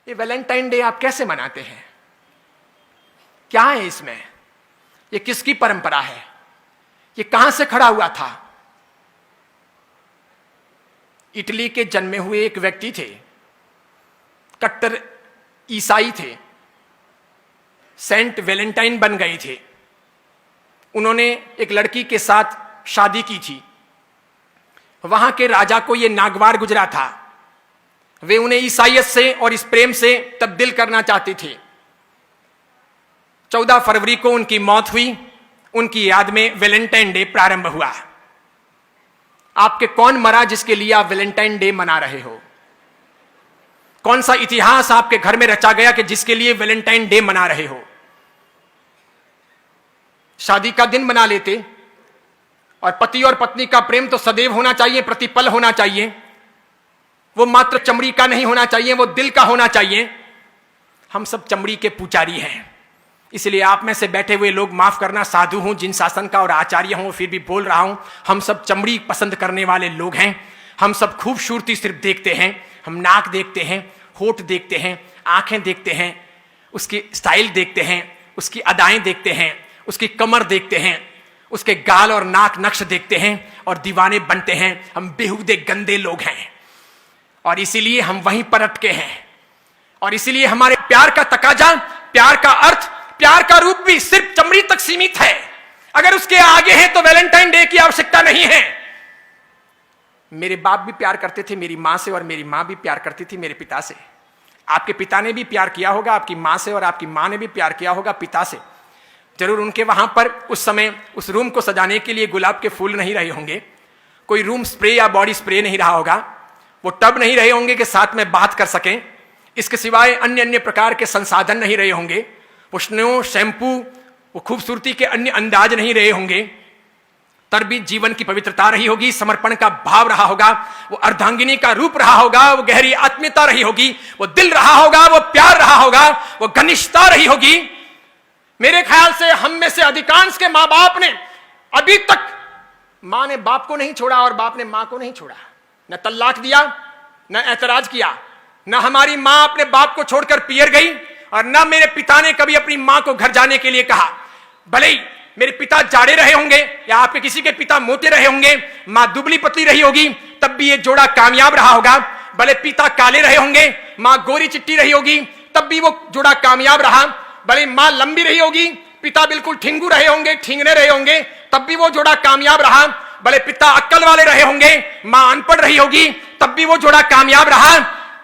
ये Valentine day आप कैसे मनाते हैं? क्या है इसमें? ये किसकी परंपरा है? ये कहां से खड़ा हुआ था? इटली के जन्मे हुए एक व्यक्ति थे, कट्टर ईसाई थे, सेंट वैलेंटाइन बन गए थे। उन्होंने एक लड़की के साथ शादी की थी। वहां के राजा को यह नागवार गुजरा था। वे उन्हें ईसाइयत से और इस प्रेम से तब्दील करना चाहते थे। 14 फरवरी को उनकी मौत हुई। उनकी याद में वैलेंटाइन डे प्रारंभ हुआ। आपके कौन मरा जिसके लिए आप वैलेंटाइन डे मना रहे हो? कौन सा इतिहास आपके घर में रचा गया कि जिसके लिए वैलेंटाइन डे मना रहे हो? शादी का दिन मना लेते। और पति और पत्नी का प्रेम तो सदैव होना चाहिए, प्रतिपल होना चाहिए। वो मात्र चमड़ी का नहीं होना चाहिए, वो दिल का होना चाहिए। हम सब चमड़ी के पुजारी हैं। इसलिए आप में से बैठे हुए लोग माफ करना, साधु हूं, जिन शासन का और आचार्य हूं, फिर भी बोल रहा हूं। हम सब चमड़ी पसंद करने वाले लोग हैं। हम सब खूबसूरती सिर्फ देखते हैं। हम नाक देखते हैं, होठ देखते हैं, आंखें देखते हैं, उसकी स्टाइल देखते हैं, उसकी अदाएं देखते हैं, उसकी कमर देखते हैं, उसके गाल और नाक नक्श देखते हैं और दीवाने बनते हैं। हम बेहुदे गंदे लोग हैं और इसीलिए हम वहीं पर अटके हैं। और इसीलिए हमारे प्यार का तकाजा, प्यार का अर्थ, प्यार का रूप भी सिर्फ चमड़ी तक सीमित है। अगर उसके आगे है तो वैलेंटाइन डे की आवश्यकता नहीं है। मेरे बाप भी प्यार करते थे मेरी मां से और मेरी मां भी प्यार करती थी मेरे पिता से। आपके पिता ने भी प्यार किया होगा आपकी मां से और आपकी मां ने भी प्यार किया होगा पिता से। जरूर उनके वहां पर उस समय उस रूम को सजाने के लिए गुलाब के फूल नहीं रहे होंगे, कोई रूम स्प्रे या बॉडी स्प्रे नहीं रहा होगा, वो टब नहीं रहे होंगे कि साथ में बात कर सकें। इसके सिवाय अन्य अन्य प्रकार के संसाधन नहीं रहे होंगे, वो स्नो, शैम्पू, वो खूबसूरती के अन्य अंदाज नहीं रहे होंगे। तर भी जीवन की पवित्रता रही होगी, समर्पण का भाव रहा होगा, वो अर्धांगिनी का रूप रहा होगा, वो गहरी आत्मीयता रही होगी, वो दिल रहा होगा, वो प्यार रहा होगा, वो घनिष्ठता रही होगी। मेरे ख्याल से हम में से अधिकांश के मां बाप ने अभी तक, मां ने बाप को नहीं छोड़ा और बाप ने मां को नहीं छोड़ा। न तलाक दिया, न ऐतराज किया, न हमारी मां अपने बाप को छोड़कर पियर गई और न मेरे पिता ने कभी अपनी मां को घर जाने के लिए कहा। भले ही मेरे पिता जाड़े रहे होंगे या आपके किसी के पिता मोटे रहे होंगे, मां दुबली पतली रही होगी, तब भी ये जोड़ा कामयाब रहा होगा। भले पिता काले रहे होंगे, मां गोरी चिट्टी रही होगी, तब भी वो जोड़ा कामयाब रहा। भले मां लंबी रही होगी, पिता बिल्कुल ठिंगू रहे होंगे, ठिंगने रहे होंगे, तब भी वो जोड़ा कामयाब रहा। भले पिता अक्कल वाले रहे होंगे, मां अनपढ़ रही होगी, तब भी वो जोड़ा कामयाब रहा।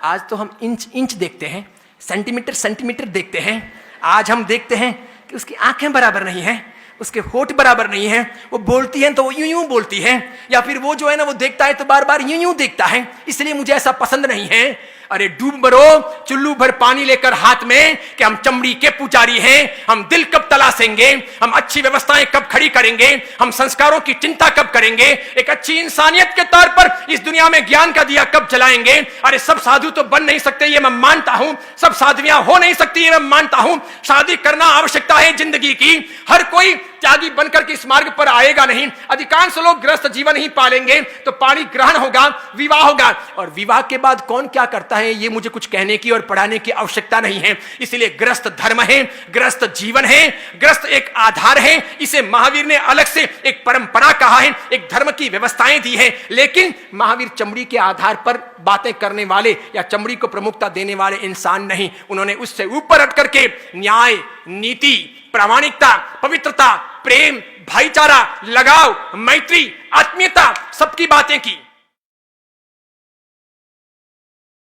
आज तो हम इंच इंच देखते हैं, सेंटीमीटर सेंटीमीटर देखते हैं। आज हम देखते हैं कि उसकी आंखें बराबर नहीं है, उसके होठ बराबर नहीं है, वो बोलती है तो वो यूं यूं बोलती है, या फिर वो जो है ना वो देखता है तो बार बार यूं यूं देखता है, इसलिए मुझे ऐसा पसंद नहीं है। अरे डूब मरो चुल्लू भर पानी लेकर हाथ में कि हम चमड़ी के पुजारी हैं। हम दिल कब तलाशेंगे, हम अच्छी व्यवस्थाएं कब खड़ी करेंगे, हम संस्कारों की चिंता कब करेंगे, एक अच्छी इंसानियत के तौर पर इस दुनिया में ज्ञान का दिया कब जलाएंगे। अरे सब साधु तो बन नहीं सकते ये मैं मानता हूं, सब साधवियां हो नहीं सकती ये मैं मानता हूं। शादी करना आवश्यकता है जिंदगी की। हर कोई त्यागी बनकर के इस मार्ग पर आएगा नहीं। अधिकांश लोग गृहस्थ जीवन ही पालेंगे तो पाणी ग्रहण होगा, विवाह होगा, और विवाह के बाद कौन क्या करता है ये मुझे कुछ कहने की और पढ़ाने की आवश्यकता नहीं है। इसलिए गृहस्थ धर्म है, गृहस्थ जीवन है, गृहस्थ एक आधार है। इसे महावीर ने अलग से एक परंपरा कहा है, एक धर्म की व्यवस्थाएं दी है। लेकिन महावीर चमड़ी के आधार पर बातें करने वाले या चमड़ी को प्रमुखता देने वाले इंसान नहीं। उन्होंने उससे ऊपर हट करके न्याय, नीति, प्रामाणिकता, पवित्रता, प्रेम, भाईचारा, लगाव, मैत्री, आत्मीयता, सबकी बातें की।